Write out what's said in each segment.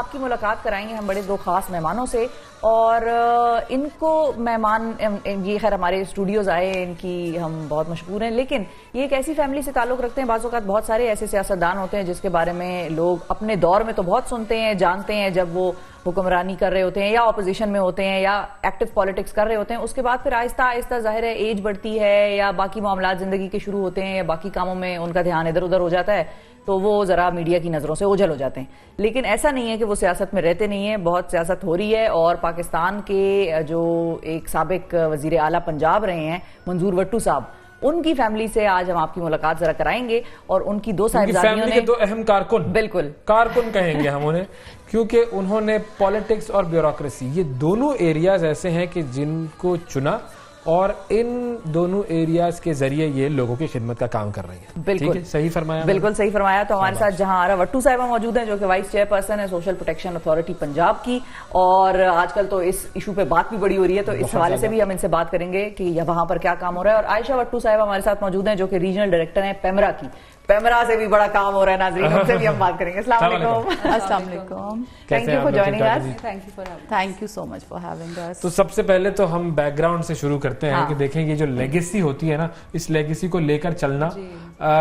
آپ کی ملاقات کرائیں گے ہم بڑے دو خاص مہمانوں سے، اور ان کو مہمان یہ خیر ہمارے اسٹوڈیوز آئے، ان کی ہم بہت مشکور ہیں، لیکن یہ ایک ایسی فیملی سے تعلق رکھتے ہیں. بعض اوقات بہت سارے ایسے سیاستدان ہوتے ہیں جس کے بارے میں لوگ اپنے دور میں تو بہت سنتے ہیں، جانتے ہیں جب وہ حکمرانی کر رہے ہوتے ہیں یا اپوزیشن میں ہوتے ہیں یا ایکٹیو پالیٹکس کر رہے ہوتے ہیں. اس کے بعد پھر آہستہ آہستہ ظاہر ہے ایج بڑھتی ہے یا باقی معاملات زندگی کے شروع ہوتے ہیں یا باقی کاموں میں ان کا دھیان ادھر ادھر ہو جاتا ہے، تو وہ ذرا میڈیا کی نظروں سے اوجھل ہو جاتے ہیں. لیکن ایسا نہیں ہے کہ وہ سیاست میں رہتے نہیں ہیں، بہت سیاست ہو رہی ہے. اور پاکستان کے جو ایک سابق وزیر اعلیٰ پنجاب رہے ہیں منظور وٹو صاحب، ان کی فیملی سے آج ہم آپ کی ملاقات ذرا کرائیں گے. اور ان کی دو صاحبزادیوں نے، دو اہم کارکن، بالکل کارکن کہیں گے ہم انہیں، کیونکہ انہوں نے پالیٹکس اور بیوروکریسی یہ دونوں ایریاز ایسے ہیں کہ جن کو چنا اور ان دونوں ایریاز کے ذریعے یہ لوگوں کی خدمت کا کام کر رہی ہیں. بالکل صحیح فرمایا، بالکل صحیح فرمایا. تو ہمارے ساتھ جہاں آرا وٹو صاحبہ موجود ہیں جو کہ وائس چیئر پرسن ہے سوشل پروٹیکشن اتھارٹی پنجاب کی، اور آج کل تو اس ایشو پہ بات بھی بڑی ہو رہی ہے، تو اس حوالے سے بھی ہم ان سے بات کریں گے کہ وہاں پر کیا کام ہو رہا ہے. اور عائشہ وٹو صاحبہ ہمارے ساتھ موجود ہیں جو کہ ریجنل ڈائریکٹر ہیں پیمرا کی. پیمرا سے بھی بڑا کام ہو رہا ہے ناظرین، ان سے بھی ہم بات کریں گے. السلام علیکم. السلام علیکم. Thank you for joining us. Thank you so much for having us. تو سب سے پہلے تو ہم بیک گراؤنڈ سے شروع کرتے ہیں کہ دیکھیں یہ جو لیگیسی ہوتی ہے نا، اس لیگیسی کو لے کر چلنا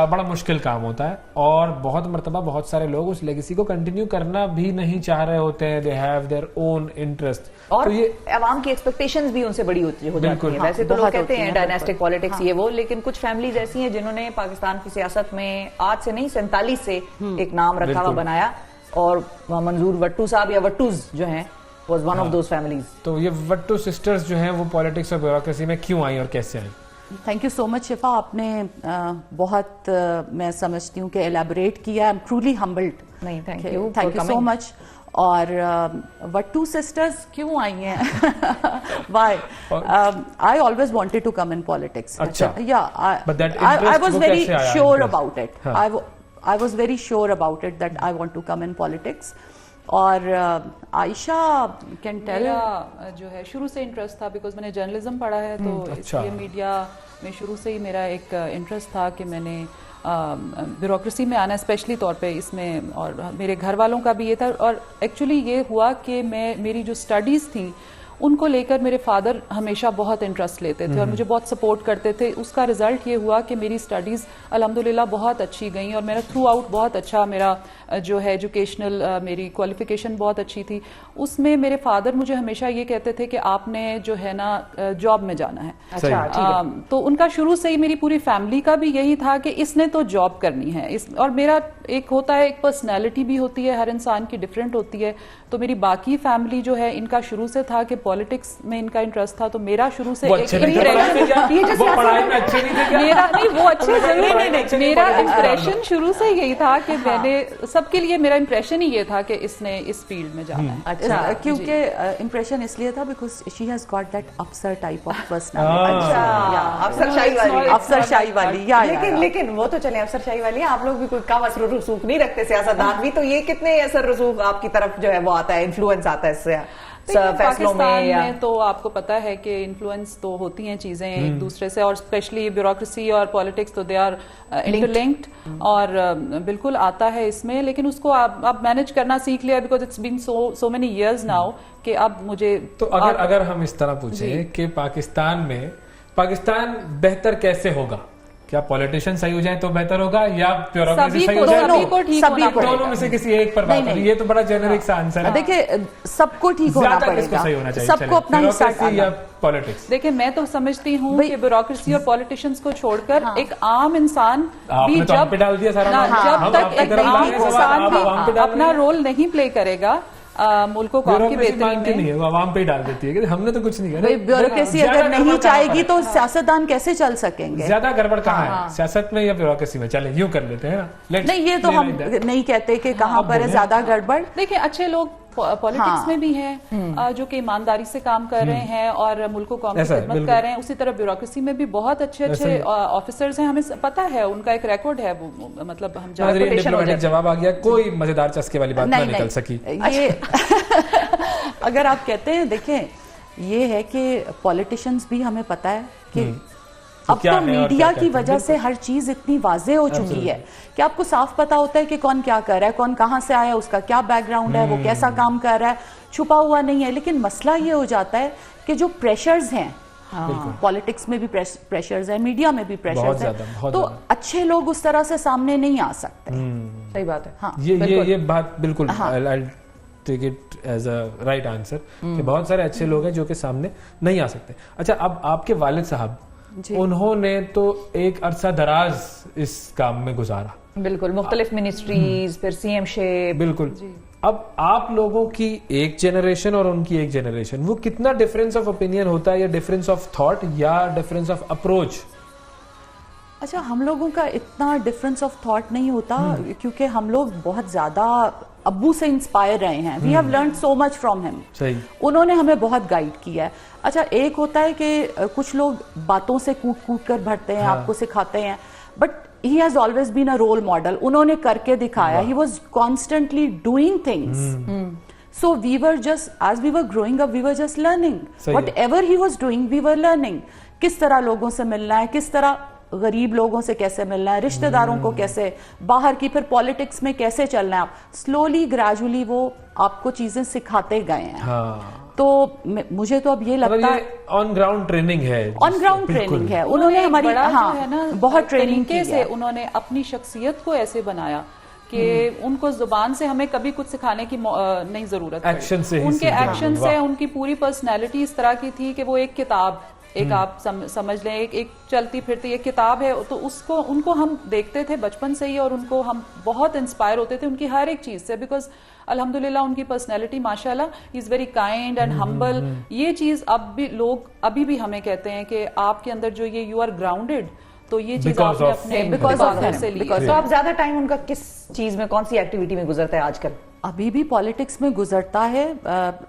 بڑا مشکل کام ہوتا ہے، اور بہت مرتبہ بہت سارے لوگ اس لیگیسی کو کنٹینیو کرنا بھی نہیں چاہ رہے ہوتے ہیں. They have their own interest, اور عوام کی ایکسپیکٹیشنز بھی ان سے بڑی ہو جاتی ہیں. ویسے تو لوگ کہتے ہیں ڈائناسٹک پالیٹکس یہ وہ، لیکن کچھ فیملیز ایسی ہیں جنہوں نے پاکستان کی سیاست میں آج سے نہیں 47 سے ایک نام رکھا ہوا بنایا، اور منظور وٹو صاحب یا وٹوز جو ہیں was one of those families. تو یہ وٹو سسٹرز جو ہیں وہ پالیٹکس اور بیوروکریسی میں کیوں آئیں اور کیسے آئیں؟ تھینک یو سو مچ شفا، آپ نے بہت میں سمجھتی ہوں کہ ایلیبوریٹ کیا. I'm truly humbled. نہیں، تھینک یو سو مچ. اور وٹو سسٹرز کیوں آئی ہیں؟ Why? I always wanted to come in politics. Yeah, I was very sure about it. I was very sure about it that I want to come in politics. اور عائشہ can tell, میرا جو ہے شروع سے interest تھا، because میں نے journalism پڑھا ہے، تو اس لیے میڈیا میں شروع سے ہی میرا ایک انٹرسٹ تھا کہ میں نے بیوروکریسی میں آنا، اسپیشلی طور پہ اس میں. اور میرے گھر والوں کا بھی یہ تھا. اور ایکچولی یہ ہوا کہ میری جو اسٹڈیز تھیں ان کو لے کر میرے فادر ہمیشہ بہت انٹرسٹ لیتے تھے اور مجھے بہت سپورٹ کرتے تھے. اس کا رزلٹ یہ ہوا کہ میری اسٹڈیز الحمدللہ بہت اچھی گئیں، اور میرا تھرو آؤٹ بہت اچھا میرا جو ہے ایجوکیشنل میری کوالیفیکیشن بہت اچھی تھی. اس میں میرے فادر مجھے ہمیشہ یہ کہتے تھے کہ آپ نے جو ہے نا جاب میں جانا ہے. تو ان کا شروع سے ہی، میری پوری فیملی کا بھی یہی تھا کہ اس نے تو جاب کرنی ہے. اور میرا ایک ہوتا ہے، ایک پرسنالٹی بھی ہوتی ہے، ہر انسان کی ڈفرینٹ ہوتی ہے. تو میری باقی فیملی جو ہے ان کا شروع سے تھا کہ پالیٹکس میں ان کا انٹرسٹ تھا. تو میرا شروع سے میرا امپریشن شروع سے یہی تھا کہ میں نے سب کے لیے میرا امپریشن ہی یہ تھا کہ اس نے اس فیلڈ میں جانا ہے. اچھا، کیونکہ امپریشن اس لیے تھا because she has got that افسر ٹائپ آف پرسنالٹی. افسر شاہی والی. لیکن وہ تو چلیں افسر شاہی والی، آپ لوگ بھی کوئی کم اثر و رسوخ نہیں رکھتے سیاستدان بھی، تو یہ کتنے اثر رسوخ آپ کی طرف جو ہے وہ آتا ہے، انفلوئنس آتا ہے اس سے پاکستان میں؟ تو آپ کو پتا ہے کہ انفلوئنس تو ہوتی ہیں چیزیں ایک دوسرے سے، اور اسپیشلی بیوروکریسی اور پالیٹکس تو دے آر انٹرلنکڈ، اور بالکل آتا ہے اس میں. لیکن اس کو اب مینج کرنا سیکھ لیا، because it's been so many years now کہ اب مجھے. تو اگر ہم اس طرح پوچھیں کہ پاکستان بہتر کیسے ہوگا، کیا پولیٹیشین صحیح ہو جائیں تو بہتر ہوگا یا بیوروکریسی صحیح ہو جائے؟ دونوں میں سے کسی ایک پر بات کریں. یہ تو بڑا جنرک سا آنسر ہے. دیکھیں سب کو ٹھیک ہونا پڑے گا، سب کو اپنا حصہ ڈالنا. دیکھیں میں تو سمجھتی ہوں کہ بیوروکریسی اور پولیٹیشینز کو چھوڑ کر ایک عام انسان بھی جب تک ایک عام انسان بھی اپنا رول نہیں پلے کرے گا ملک کو قوم کی بہتری میں، عوام پہ ہی ڈال دیتی ہے کہ ہم نے تو کچھ نہیں کیا. بیوروکریسی اگر نہیں چاہے گی تو سیاستدان کیسے چل سکیں گے؟ زیادہ گڑبڑ کہاں ہے، سیاست میں یا بیوروکریسی میں؟ چلیں یوں کر لیتے ہیں نا. نہیں، یہ تو ہم نہیں کہتے کہ کہاں پر ہے زیادہ گڑبڑ. دیکھیں اچھے لوگ پالیٹکس میں بھی ہیں جو کہ ایمانداری سے کام کر رہے ہیں اور ملک کو قوم کی خدمت کر رہے ہیں. اسی طرح بیوروکریسی میں بھی بہت اچھے آفیسرز ہیں، ہمیں پتا ہے ان کا ایک ریکارڈ ہے. وہ مطلب ہم جواب آ گیا، کوئی مزیدار چسکے والی بات نہ نکل سکی. اگر آپ کہتے ہیں، دیکھیں یہ ہے کہ پولیٹیشنز بھی ہمیں پتا ہے کہ اب تو میڈیا کی وجہ سے ہر چیز اتنی واضح ہو چکی ہے کہ آپ کو صاف پتا ہوتا ہے کہ کون کیا کر رہا ہے, کون کہاں سے آیا ہے, اس کا کیا بیک گراؤنڈ ہے, وہ کیسا کام کر رہا ہے, چھپا ہوا نہیں ہے. لیکن مسئلہ یہ ہو جاتا ہے کہ جو پریشرز ہیں, پالیٹکس میں بھی پریشرز ہیں, میڈیا میں بھی پریشرز ہیں, تو اچھے لوگ اس طرح سے سامنے نہیں آ سکتے. صحیح بات ہے, یہ بات بالکل take it as a right answer کہ بہت سارے اچھے لوگ ہیں جو کہ سامنے نہیں آ سکتے. اچھا, اب آپ کے والد صاحب انہوں نے تو ایک عرصہ دراز اس کام میں گزارا, بالکل, مختلف منسٹریز, پھر سی ایم شپ, بالکل. اب آپ لوگوں کی ایک جنریشن اور ان کی ایک جنریشن, وہ کتنا ڈفرینس آف اوپینین ہوتا ہے, یا ڈفرینس آف تھاٹ یا ڈفرینس آف اپروچ؟ اچھا, ہم لوگوں کا اتنا ڈفرینس آف تھاٹ نہیں ہوتا کیونکہ ہم لوگ بہت زیادہ ابو سے انسپائر رہے ہیں. We have learned so much from ہم. انہوں نے ہمیں بہت گائیڈ کیا ہے. اچھا, ایک ہوتا ہے کہ کچھ لوگ باتوں سے کوٹ کوٹ کر بھرتے ہیں, آپ کو سکھاتے ہیں, but he has always been a role model. انہوں نے کر کے دکھایا. He was constantly doing things. So we were just, as we were growing up, we were just learning. Whatever he was doing, we were learning. کس طرح لوگوں سے ملنا ہے, کس طرح غریب لوگوں سے کیسے ملنا ہے, رشتہ داروں کو کیسے, باہر کی پھر پالیٹکس میں کیسے چلنا ہے. آپ سلولی گریجولی وہ آپ کو چیزیں سکھاتے گئے ہیں. تو مجھے تو اب یہ لگتا ہے آن گراؤنڈ ٹریننگ ہے, آن گراؤنڈ ٹریننگ ہے. انہوں نے ہماری بہت ٹریننگ کی سے, انہوں نے اپنی شخصیت کو ایسے بنایا کہ ان کو زبان سے ہمیں کبھی کچھ سکھانے کی نہیں ضرورت. ایکشن سے, ان کے ایکشن سے, ان کی پوری پرسنالٹی اس طرح کی تھی کہ وہ ایک کتاب, ایک آپ سمجھ لیں ایک چلتی پھرتی ایک کتاب ہے. تو اس کو, ان کو ہم دیکھتے تھے بچپن سے ہی, اور ان کو ہم بہت انسپائر ہوتے تھے ان کی ہر ایک چیز سے, بیکاز الحمدللہ ان کی پرسنالٹی ماشاءاللہ is very kind and humble. یہ چیز اب بھی لوگ ابھی بھی ہمیں کہتے ہیں کہ آپ کے اندر جو یہ یو آر گراؤنڈیڈ, تو یہ چیز آپ نے اپنے سے لی. تو آپ زیادہ ٹائم ان کا کس چیز میں, کون سی ایکٹیویٹی میں گزرتا ہے آج کل؟ ابھی بھی پالیٹکس میں گزرتا ہے.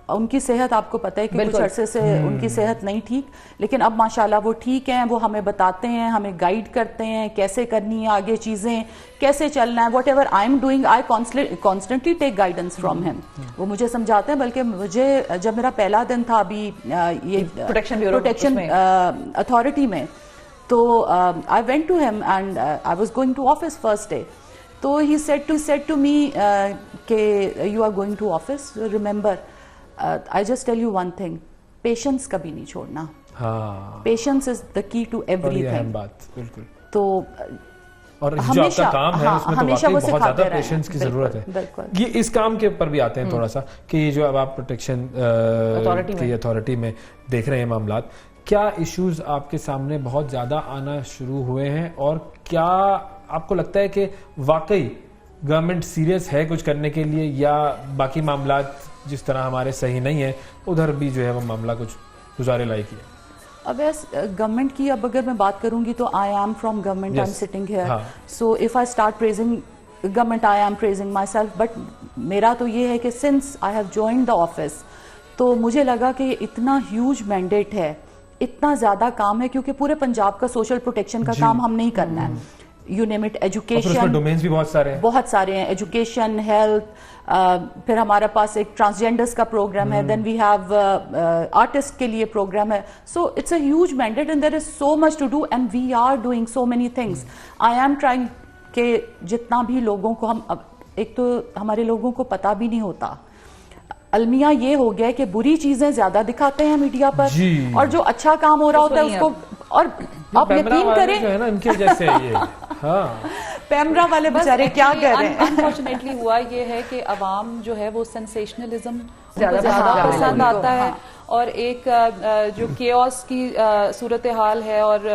ان کی صحت آپ کو پتہ ہے کہ کچھ عرصے سے ان کی صحت نہیں ٹھیک, لیکن اب ماشاءاللہ وہ ٹھیک ہیں. وہ ہمیں بتاتے ہیں, ہمیں گائیڈ کرتے ہیں کیسے کرنی ہے آگے چیزیں, کیسے چلنا ہے. What ever I am doing, I constantly take guidance from ہم. وہ مجھے سمجھاتے ہیں. بلکہ مجھے جب میرا پہلا دن تھا ابھی یہ پروٹیکشن اتھارٹی میں, تو I went to him and I was going to office first day. So he said to me کہ you are going to office, remember I just tell you one thing, patience کبھی نہیں چھوڑنا. Patience is the key to everything. بالکل. تو اور جو آپ کا کام ہے اس میں تو واقعی بہت زیادہ پیشنس کی ضرورت ہے. یہ اس کام کے اوپر بھی آتے ہیں تھوڑا سا کہ یہ جو اب آپ پروٹیکشن کی اتھارٹی میں دیکھ رہے ہیں معاملات, کیا ایشوز آپ کے سامنے بہت زیادہ آنا شروع ہوئے ہیں, اور کیا آپ کو لگتا ہے کہ واقعی گورنمنٹ سیریس ہے کچھ کرنے کے لیے, یا باقی معاملات جس طرح ہمارے صحیح نہیں ہیں ادھر بھی جو ہے وہ معاملہ کچھ گزارے لائق ہے؟ اب گورنمنٹ کی اب اگر میں بات کروں گی تو I am from government, I'm sitting here. So if I start praising government, I am praising myself. But میرا تو یہ ہے کہ since I have joined the office, تو مجھے لگا کہ اتنا ہیوج مینڈیٹ ہے, اتنا زیادہ کام ہے, کیونکہ پورے پنجاب کا سوشل پروٹیکشن کا کام ہم نہیں کرنا ہے. You name it, education, domains بھی بہت سارے ہیں, ایجوکیشن, ہیلتھ, پھر ہمارے پاس ایک ٹرانسجینڈرز کا پروگرام ہے, دین وی ہیو آرٹسٹ کے لیے پروگرام ہے. So it's a huge mandate and there is so much to do and we are doing so many things. I am trying کہ جتنا بھی لوگوں کو ہم, ایک تو ہمارے لوگوں کو پتا بھی نہیں ہوتا, المیہ یہ ہو گیا ہے کہ بری چیزیں زیادہ دکھاتے ہیں میڈیا پر, اور جو اچھا کام ہو رہا ہوتا ہے اس کو, اور آپ یقین کریں جو ہے نا ان کی وجہ سے یہ پیمرا والے بیچارے کیا کر رہے ہیں. انفارچونیٹلی ہوا یہ ہے کہ عوام جو ہے وہ سینسیشنلزم زیادہ پسند آتا ہے, اور ایک جو کیوس کی صورتحال ہے اور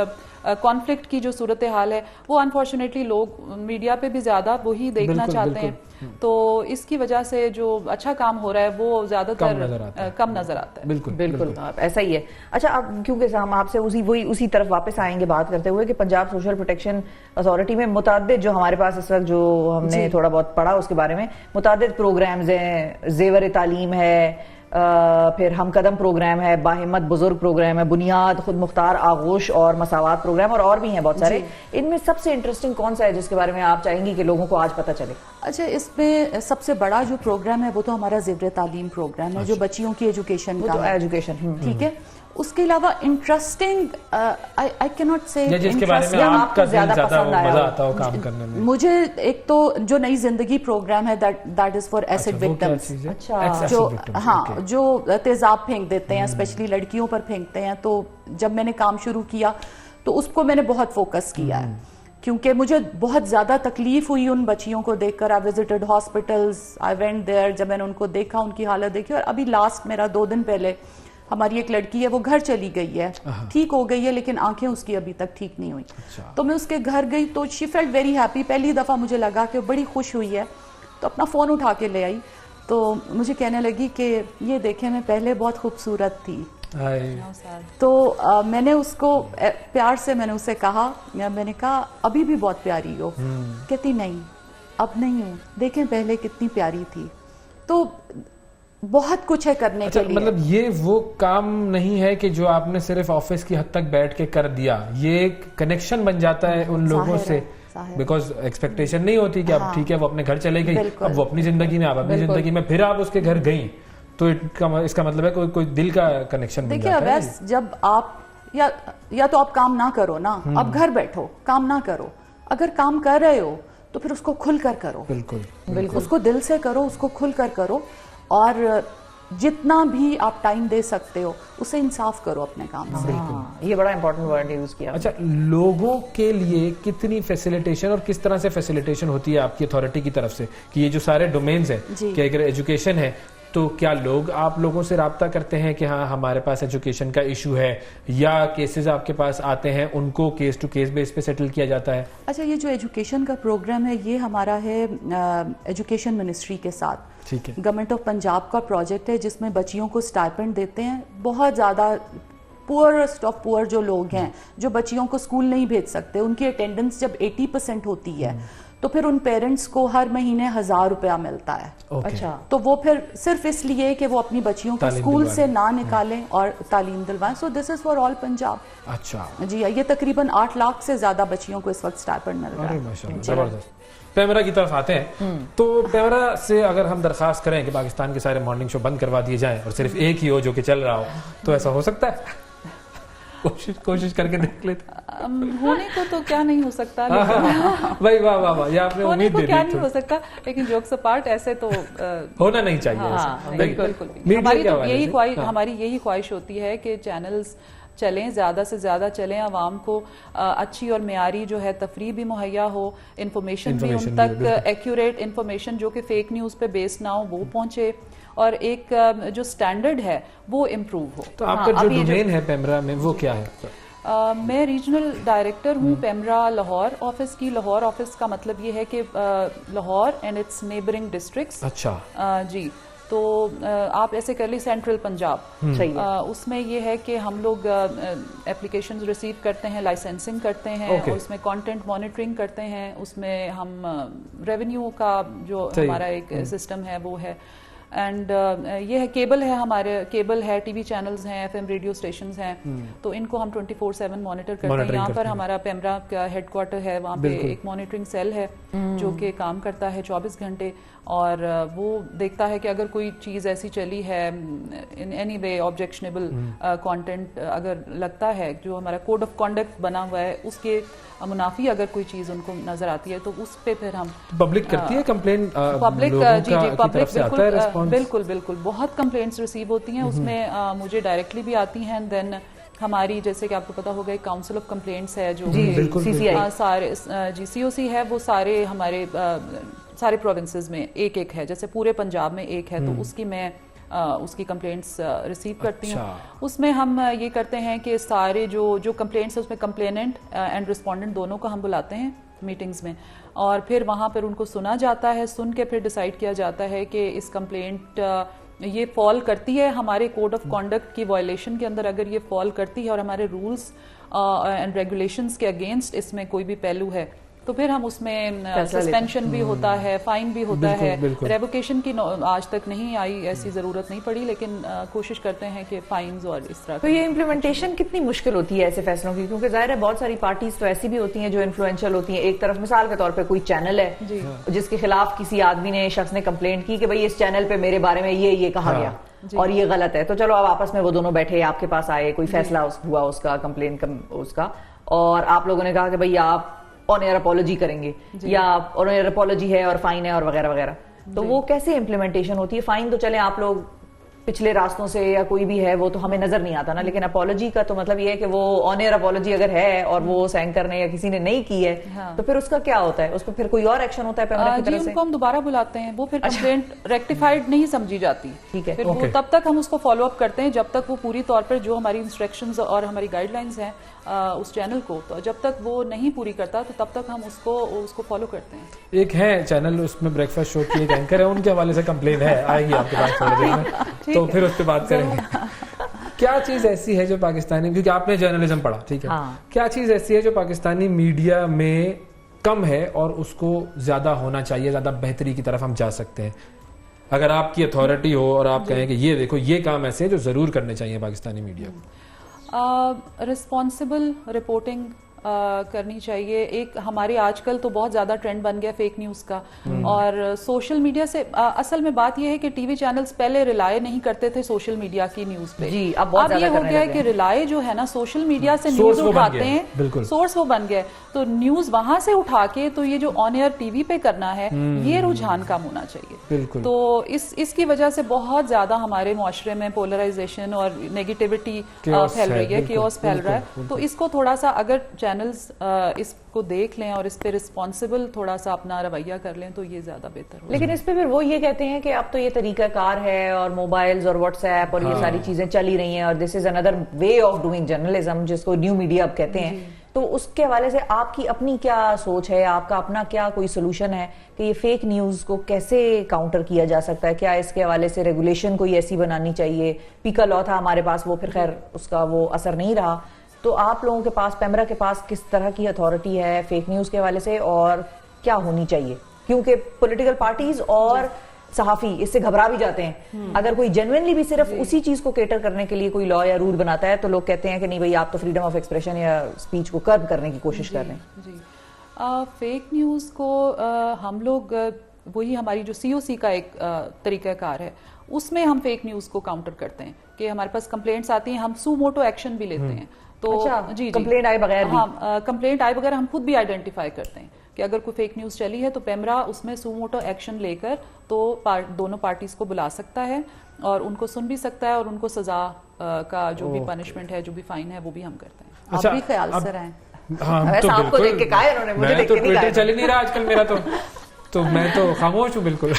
کانفلکٹ کی جو صورتحال ہے وہ انفارچونیٹلی لوگ میڈیا پہ بھی زیادہ وہی دیکھنا چاہتے ہیں. تو اس کی وجہ سے جو اچھا کام ہو رہا ہے وہ زیادہ تر کم نظر آتا ہے. بالکل ایسا ہی ہے. اچھا, اب کیونکہ ہم آپ سے اسی طرف واپس آئیں گے بات کرتے ہوئے کہ پنجاب سوشل پروٹیکشن اتھارٹی میں متعدد, جو ہمارے پاس اس وقت جو ہم نے تھوڑا بہت پڑھا اس کے بارے میں, متعدد پروگرامز ہیں. زیور تعلیم ہے, پھر ہم قدم پروگرام ہے, باہمت بزرگ پروگرام ہے, بنیاد, خود مختار آغوش اور مساوات پروگرام, اور بھی ہیں بہت سارے. ان میں سب سے انٹرسٹنگ کون سا ہے جس کے بارے میں آپ چاہیں گی کہ لوگوں کو آج پتہ چلے؟ اچھا اس میں سب سے بڑا جو پروگرام ہے وہ تو ہمارا زیور تعلیم پروگرام ہے جو بچیوں کی ایجوکیشن کا ایجوکیشن ٹھیک ہے. اس کے علاوہ انٹرسٹنگ آئی کی ناٹ سے جس کے بارے میں آپ کا زیادہ مزہ آتا ہو کام کرنے میں. مجھے ایک تو جو نئی زندگی پروگرام ہے that is for acid victims, جو ہاں جو تیزاب پھینک دیتے ہیں اسپیشلی لڑکیوں پر پھینکتے ہیں. تو جب میں نے کام شروع کیا تو اس کو میں نے بہت فوکس کیا ہے کیونکہ مجھے بہت زیادہ تکلیف ہوئی ان بچیوں کو دیکھ کر. I visited hospitals, I went there. جب میں نے ان کو دیکھا, ان کی حالت دیکھی, اور ابھی لاسٹ میرا 2 دن پہلے ہماری ایک لڑکی ہے وہ گھر چلی گئی ہے, ٹھیک ہو گئی ہے لیکن آنکھیں اس کی ابھی تک ٹھیک نہیں ہوئی. تو میں اس کے گھر گئی تو شی فیلٹ ویری ہیپی. پہلی دفعہ مجھے لگا کہ بڑی خوش ہوئی ہے, تو اپنا فون اٹھا کے لے آئی. تو مجھے کہنے لگی کہ یہ دیکھیں میں پہلے بہت خوبصورت تھی. تو میں نے اس کو پیار سے میں نے اسے کہا, میں نے کہا ابھی بھی بہت پیاری ہو. کہتی نہیں اب نہیں ہوں, دیکھیں پہلے کتنی پیاری تھی. تو بہت کچھ ہے کرنے کے لیے. مطلب یہ وہ کام نہیں ہے کہ جو آپ نے صرف آفس کی حد تک بیٹھ کے کر دیا, یہ ایک کنیکشن بن جاتا ہے ان لوگوں سے, بیکاز ایکسپیکٹیشن نہیں ہوتی کہ اب ٹھیک ہے وہ اپنے گھر چلے گئی, اب وہ اپنی زندگی میں, آپ اپنی زندگی میں, پھر آپ اس کے گھر گئیں, تو اس کا مطلب ہے کوئی دل کا کنیکشن بن جاتا ہے. دیکھیے اویس, جب آپ یا تو آپ کام نہ کرو نا, اب گھر بیٹھو کام نہ کرو. اگر کام کر رہے ہو تو پھر اس کو کھل کر کرو, بالکل اس کو دل سے کرو, اس کو کھل کر کرو, اور جتنا بھی آپ ٹائم دے سکتے ہو اسے انصاف کرو اپنے کام سے. یہ بڑا امپورٹنٹ ورڈ یوز کیا. اچھا, لوگوں کے لیے کتنی فیسیلیٹیشن اور کس طرح سے فیسیلیٹیشن ہوتی ہے آپ کی اتھارٹی کی طرف سے کہ یہ جو سارے ڈومینز ہیں کہ اگر ایجوکیشن ہے تو کیا آپ لوگوں سے رابطہ کرتے ہیں کہ ہاں ہمارے پاس ایجوکیشن کا ایشو ہے, یا کیسز آپ کے پاس آتے ہیں ان کو کیس ٹو کیس بیس پہ سیٹل کیا جاتا ہے؟ اچھا, یہ جو ایجوکیشن کا پروگرام ہے یہ ہمارا ہے ایجوکیشن منسٹری کے ساتھ. ٹھیک ہے, گورنمنٹ آف پنجاب کا پروجیکٹ ہے جس میں بچیوں کو اسٹائپنڈ دیتے ہیں. بہت زیادہ پورسٹ آف پور جو لوگ ہیں جو بچیوں کو اسکول نہیں بھیج سکتے, ان کی اٹینڈنس جب 80% ہوتی ہے تو پھر ان پیرنٹس کو ہر مہینے 1000 روپیہ ملتا ہے. اچھا, تو وہ پھر صرف اس لیے کہ وہ اپنی بچیوں کو اسکول سے نہ نکالیں اور تعلیم دلوائیں. سو دس از فار آل پنجاب. اچھا جی, یہ تقریباً 8 لاکھ سے زیادہ بچیوں کو اس وقت اسٹائپنڈ مل رہا ہے. زبردست. پیمرا کی طرف آتے ہیں تو پیمرا سے اگر ہم درخواست کریں کہ پاکستان کے سارے مارننگ شو بند کروا دیے جائیں اور صرف ایک ہی ہو جو کہ چل رہا ہو, تو ایسا ہو سکتا ہے؟ کوشش کر کے دیکھ لیتے. ہونے کو تو کیا نہیں ہو سکتا, بھائی واہ واہ واہ, یہ آپ نے امید دے دی. کیا نہیں ہو سکتا, لیکن جوکس اپارٹ ایسے تو ہونا نہیں چاہیے. بالکل. ہماری یہی خواہش ہوتی ہے کہ چینلز چلیں, زیادہ سے زیادہ چلیں, عوام کو اچھی اور معیاری جو ہے تفریح بھی مہیا ہو, انفارمیشن بھی ان تک ایکوریٹ انفارمیشن جو کہ فیک نیوز پہ بیس نہ ہو وہ پہنچے, اور ایک جو سٹینڈرڈ ہے وہ امپروو ہو. تو آپ کا جو ڈومین ہے پیمرا میں وہ کیا ہے؟ میں ریجنل ڈائریکٹر ہوں پیمرا لاہور آفس کی. لاہور آفس کا مطلب یہ ہے کہ Lahore and its neighbouring districts. اچھا جی, تو آپ ایسے کر لی سینٹرل پنجاب. اس میں یہ ہے کہ ہم لوگ اپلیکیشنز ریسیو کرتے ہیں, لائسنسنگ کرتے ہیں, اور اس میں کانٹینٹ مانیٹرنگ کرتے ہیں. اس میں ہم ریونیو کا جو ہمارا ایک سسٹم ہے وہ ہے. اینڈ یہ ہے کیبل ہے, ہمارے کیبل ہے, ٹی وی چینلز ہیں, FM ریڈیو اسٹیشنز ہیں, تو ان کو ہم 24/7 مانیٹر کرتے ہیں. یہاں پر ہمارا پیمرا کا ہیڈ کوارٹر ہے, وہاں پہ ایک مانیٹرنگ سیل ہے جو کہ کام کرتا ہے 24 گھنٹے, اور وہ دیکھتا ہے کہ اگر کوئی چیز ایسی چلی ہے in any way objectionable content اگر لگتا ہے, جو ہمارا کوڈ آف کانڈکٹ بنا ہوا ہے اس کے منافی اگر کوئی چیز ان کو نظر آتی ہے تو اس پہ پھر ہم پبلک کرتی ہے کمپلین. پبلک جی پبلک بالکل بہت کمپلینٹس ریسیو ہوتی ہیں. اس میں مجھے ڈائریکٹلی بھی آتی ہیں, دین ہماری جیسے کہ آپ کو پتا ہوگا ایک کاؤنسل آف کمپلینٹس ہے جو سارے COC ہے, وہ سارے ہمارے سارے پروونسز میں ایک ہے, جیسے پورے پنجاب میں ایک ہے, تو اس کی میں اس کی کمپلینٹس ریسیو کرتی ہوں. اس میں ہم یہ کرتے ہیں کہ سارے جو کمپلینٹس ہیں اس میں کمپلیننٹ اینڈ رسپونڈنٹ دونوں کو ہم بلاتے ہیں میٹنگز میں, اور پھر وہاں پر ان کو سنا جاتا ہے. سن کے پھر ڈیسائیڈ کیا جاتا ہے کہ اس کمپلینٹ یہ فال کرتی ہے ہمارے کوڈ آف کانڈکٹ کی وائلیشن کے اندر, اگر یہ فال کرتی ہے اور ہمارے رولز اینڈ ریگولیشنز کے اگینسٹ اس میں کوئی بھی پہلو ہے, تو پھر ہم اس میں سسپینشن بھی ہوتا ہے, فائن بھی ہوتا ہے. ریووکیشن کی آج تک نہیں آئی, ایسی ضرورت نہیں پڑی, لیکن کوشش کرتے ہیں کہ فائنز اور اس طرح. تو یہ امپلیمنٹیشن کتنی مشکل ہوتی ہے ایسے فیصلوں کی, کیونکہ ظاہر ہے بہت ساری پارٹیز تو ایسی بھی ہوتی ہیں جو انفلوئنشل ہوتی ہیں. ایک طرف مثال کے طور پہ کوئی چینل ہے جس کے خلاف کسی آدمی نے, شخص نے کمپلینٹ کی کہ بھئی اس چینل پہ میرے بارے میں یہ کہا گیا اور یہ غلط ہے, تو چلو اب آپس میں وہ دونوں بیٹھے, آپ کے پاس آئے, کوئی فیصلہ ہوا اس کا, کمپلین اس کا, اور آپ لوگوں نے کہا کہ بھئی آپ آن ایئر اپولوجی کریں گے یا آن ایئر اپولوجی ہے اور فائن ہے اور وغیرہ وغیرہ. تو وہ کیسے امپلیمنٹیشن ہوتی ہے؟ فائن تو چلیں آپ لوگ پچھلے راستوں سے یا کوئی بھی ہے وہ تو ہمیں نظر نہیں آتا نا, لیکن اپولوجی کا تو مطلب یہ ہے کہ وہ آن ایئر اپولوجی اگر ہے اور وہ سینکر نے یا کسی نے نہیں کی ہے تو پھر اس کا کیا ہوتا ہے؟ اس کو پھر کوئی اور ایکشن ہوتا ہے پیمرا کی طرف سے؟ ان کو ہم دوبارہ بلاتے ہیں, وہ پھر کمپلینٹ ریکٹیفائڈ نہیں سمجھی جاتی. ٹھیک ہے, پھر وہ تب تک ہم اس کو فالو اپ کرتے ہیں جب تک وہ پوری طور پر جو ہماری انسٹرکشنز اور ہماری گائیڈ لائنز ہیں اس چینل کو, تو جب تک وہ نہیں پوری کرتا تو تب تک ہم اس کو فالو کرتے ہیں. ایک ہے چینل, اس میں بریک فاسٹ شو کی ایک اینکر ہے, ان کے حوالے سے کمپلین ہے, آئے گی آپ کے پاس تھوڑی دیر میں, تو پھر اس پہ بات کریں گے. کیا چیز ایسی ہے جو پاکستانی, کیونکہ آپ نے جرنلزم پڑھا, ٹھیک ہے, کیا چیز ایسی ہے جو پاکستانی میڈیا میں کم ہے اور اس کو زیادہ ہونا چاہیے, زیادہ بہتری کی طرف ہم جا سکتے ہیں؟ اگر آپ کی اتھارٹی ہو اور آپ کہیں کہ یہ دیکھو یہ کام ایسے ہیں جو ضرور کرنے چاہیے پاکستانی میڈیا کو. رسپانسبل رپورٹنگ کرنی چاہیے. ایک ہمارے آج کل تو بہت زیادہ ٹرینڈ بن گیا فیک نیوز کا, اور سوشل میڈیا سے اصل میں بات یہ ہے کہ ٹی وی چینلز پہلے ریلائے نہیں کرتے تھے سوشل میڈیا کی نیوز پہ. اب یہ ہو گیا ہے کہ ریلائے جو ہے نا سوشل میڈیا سے نیوز اٹھاتے ہیں, سورس وہ بن گیا, تو نیوز وہاں سے اٹھا کے تو یہ جو آن ایئر ٹی وی پہ کرنا ہے یہ رجحان کم ہونا چاہیے. تو اس کی وجہ سے بہت زیادہ ہمارے معاشرے میں پولرائزیشن اور نیگیٹیوٹی پھیل رہی ہے, کیوس پھیل رہا ہے. تو اس کو تھوڑا سا اگر چینلز اس کو دیکھ لیں اور اس پہ رسپانسبل تھوڑا سا اپنا رویہ کر لیں تو یہ زیادہ بہتر ہوگا. لیکن اس پہ پھر وہ یہ کہتے ہیں کہ اب تو یہ طریقہ کار ہے اور موبائلز اور واٹس ایپ اور یہ ساری چیزیں چل ہی رہی ہیں, اور دس از اندر وے آف ڈوئنگ جرنلزم جس کو نیو میڈیا اب کہتے ہیں. تو اس کے حوالے سے آپ کی اپنی کیا سوچ ہے, آپ کا اپنا کیا کوئی سولوشن ہے کہ یہ فیک نیوز کو کیسے کاؤنٹر کیا جا سکتا ہے؟ کیا اس کے حوالے سے ریگولیشن کوئی ایسی بنانی چاہیے؟ پیکا لا تھا ہمارے پاس, وہ پھر خیر اس کا وہ اثر نہیں رہا. تو آپ لوگوں کے پاس, پیمرا کے پاس کس طرح کی اتھارٹی ہے فیک نیوز کے حوالے سے, اور کیا ہونی چاہیے؟ کیونکہ پولیٹیکل پارٹیز اور صحافی اس سے گھبرا بھی جاتے ہیں. اگر کوئی جینوئنلی بھی صرف اسی چیز کو کیٹر کرنے کے لیے کوئی لا یا رول بناتا ہے تو لوگ کہتے ہیں کہ نہیں بھائی آپ تو فریڈم آف ایکسپریشن یا اسپیچ کو کرب کرنے کی کوشش کر رہے ہیں. جی, فیک نیوز کو ہم لوگ, وہی ہماری جو سی او سی کا ایک طریقہ کار ہے, اس میں ہم فیک نیوز کو کاؤنٹر کرتے ہیں کہ ہمارے پاس کمپلینٹس آتی ہیں, ہم سو موٹو ایکشن بھی لیتے ہیں. تو جی کمپلینٹ آئے بغیر, ہاں کمپلینٹ آئے بغیر ہم خود بھی آئیڈینٹیفائی کرتے ہیں کہ اگر کوئی فیک نیوز چلی ہے تو پیمرا اس میں سو موٹو ایکشن لے کر تو دونوں پارٹیز کو بلا سکتا ہے اور ان کو سن بھی سکتا ہے, اور ان کو سزا کا جو بھی پنشمنٹ ہے, جو بھی فائن ہے, وہ بھی ہم کرتے ہیں. آپ بھی خیال سے رہیں. آپ کو دیکھ کے کہا ہے انہوں نے, مجھے دیکھ کے نہیں کہا. چل ہی نہیں رہا آج کل میرا, تو میں تو خاموش ہوں بالکل.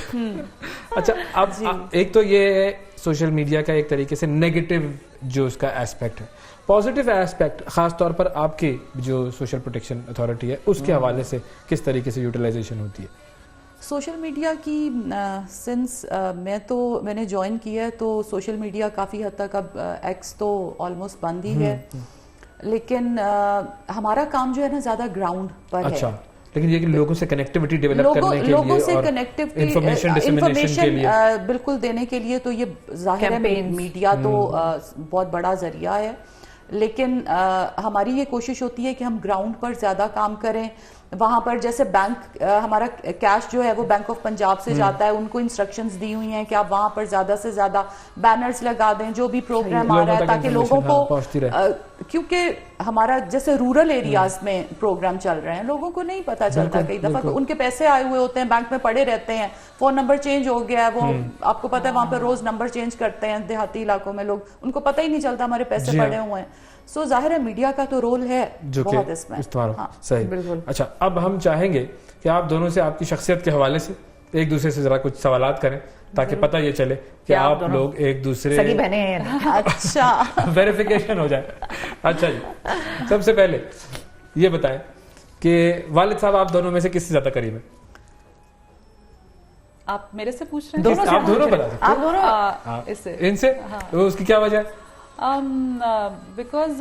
اچھا, اب ایک تو یہ سوشل میڈیا کا ایک طریقے سے نیگیٹو جو اس کا ایسپیکٹ ہے. پازیٹیو ایسپیکٹ خاص طور پر آپ کی جو سوشل پروٹیکشن اتھارٹی ہے اس کے حوالے سے کس طریقے سے یوٹیلائزیشن ہوتی ہے؟ سوشل میڈیا کی سنس میں نے جوائن کیا ہے تو سوشل میڈیا کافی حد تک, اب ایکس تو آلموسٹ بند ہی ہے, لیکن ہمارا کام جو ہے نا زیادہ گراؤنڈ پر ہے. لیکن یہ کہ لوگوں سے کنیکٹیوٹی ڈیولپ کرنے کے لیے, لوگوں سے انفارمیشن بالکل دینے کے لیے, تو یہ ظاہر ہے میڈیا تو بہت بڑا ذریعہ ہے, لیکن ہماری یہ کوشش ہوتی ہے کہ ہم گراؤنڈ پر زیادہ کام کریں. وہاں پر جیسے بینک, ہمارا کیش جو ہے وہ بینک آف پنجاب سے جاتا ہے, ان کو انسٹرکشنز دی ہوئی ہیں کہ آپ وہاں پر زیادہ سے زیادہ بینرز لگا دیں جو بھی پروگرام آ رہا ہے, تاکہ لوگوں کو, کیونکہ ہمارا جیسے رورل ایریاز میں پروگرام چل رہے ہیں, لوگوں کو نہیں پتا چلتا, کئی دفعہ ان کے پیسے آئے ہوئے ہوتے ہیں, بینک میں پڑے رہتے ہیں, فون نمبر چینج ہو گیا ہے, وہ آپ کو پتا ہے وہاں پہ روز نمبر چینج کرتے ہیں دیہاتی علاقوں میں لوگ, ان کو پتہ ہی نہیں چلتا ہمارے پیسے پڑے ہوئے ہیں. سو ظاہر ہے میڈیا کا تو رول ہے بہت اس میں. صحیح, بالکل. اچھا, اب ہم چاہیں گے کہ آپ دونوں سے آپ کی شخصیت کے حوالے سے ایک دوسرے سے ذرا کچھ سوالات کریں تاکہ پتہ یہ چلے کہ آپ لوگ ایک دوسرے سگی بہنیں ہیں. اچھا, ویریفیکیشن ہو جائے. اچھا جی, سب سے پہلے یہ بتائیں کہ والد صاحب آپ دونوں میں سے کس سے زیادہ قریب ہیں؟ آپ میرے سے پوچھ رہے ہیں؟ آپ دونوں بتا سکتے ہیں. اس سے, ان سے, اس کی کیا وجہ ہے؟ Because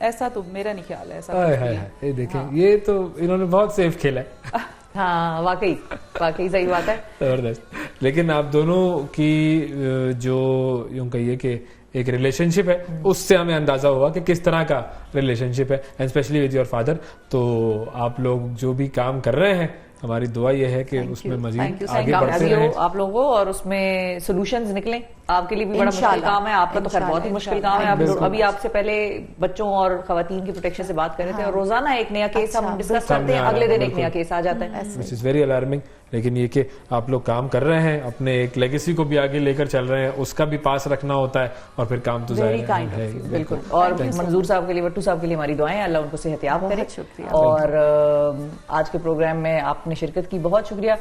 ایسا تو میرا نہیں خیال ہے ایسا. یہ دیکھیں یہ تو انہوں نے بہت سیف کھیلا ہے. ہاں واقعی صحیح بات ہے. زبردست. لیکن آپ دونوں کی جو یوں کہیے کہ ایک ریلیشن شپ ہے اس سے ہمیں اندازہ ہوا کہ کس طرح کا ریلیشن شپ ہے, and especially with your father. تو آپ لوگ جو بھی کام کر رہے ہیں ہماری دعا یہ ہے کہ اس میں مزید آگے بڑھتے رہیں آپ لوگوں, اور اس میں سولوشنز نکلیں. آپ کے لیے بھی بڑا مشکل کام ہے, آپ کا تو خیر بہت ہی مشکل کام ہے. ابھی آپ سے پہلے بچوں اور خواتین کی پروٹیکشن سے بات کر رہے تھے, اور روزانہ ایک نیا کیس ہم ڈسکس کرتے ہیں, اگلے دن ایک نیا کیس آ جاتا ہے. وچ از ویری الارمنگ. لیکن یہ کہ آپ لوگ کام کر رہے ہیں, اپنے ایک لیگیسی کو بھی آگے لے کر چل رہے ہیں, اس کا بھی پاس رکھنا ہوتا ہے, اور پھر کام تو ظاہر ہے. بالکل. اور منظور صاحب کے لیے, بٹو صاحب کے لیے ہماری دعائیں, اللہ ان کو صحت یاب کرے. اور آج کے پروگرام میں آپ نے شرکت کی, بہت شکریہ.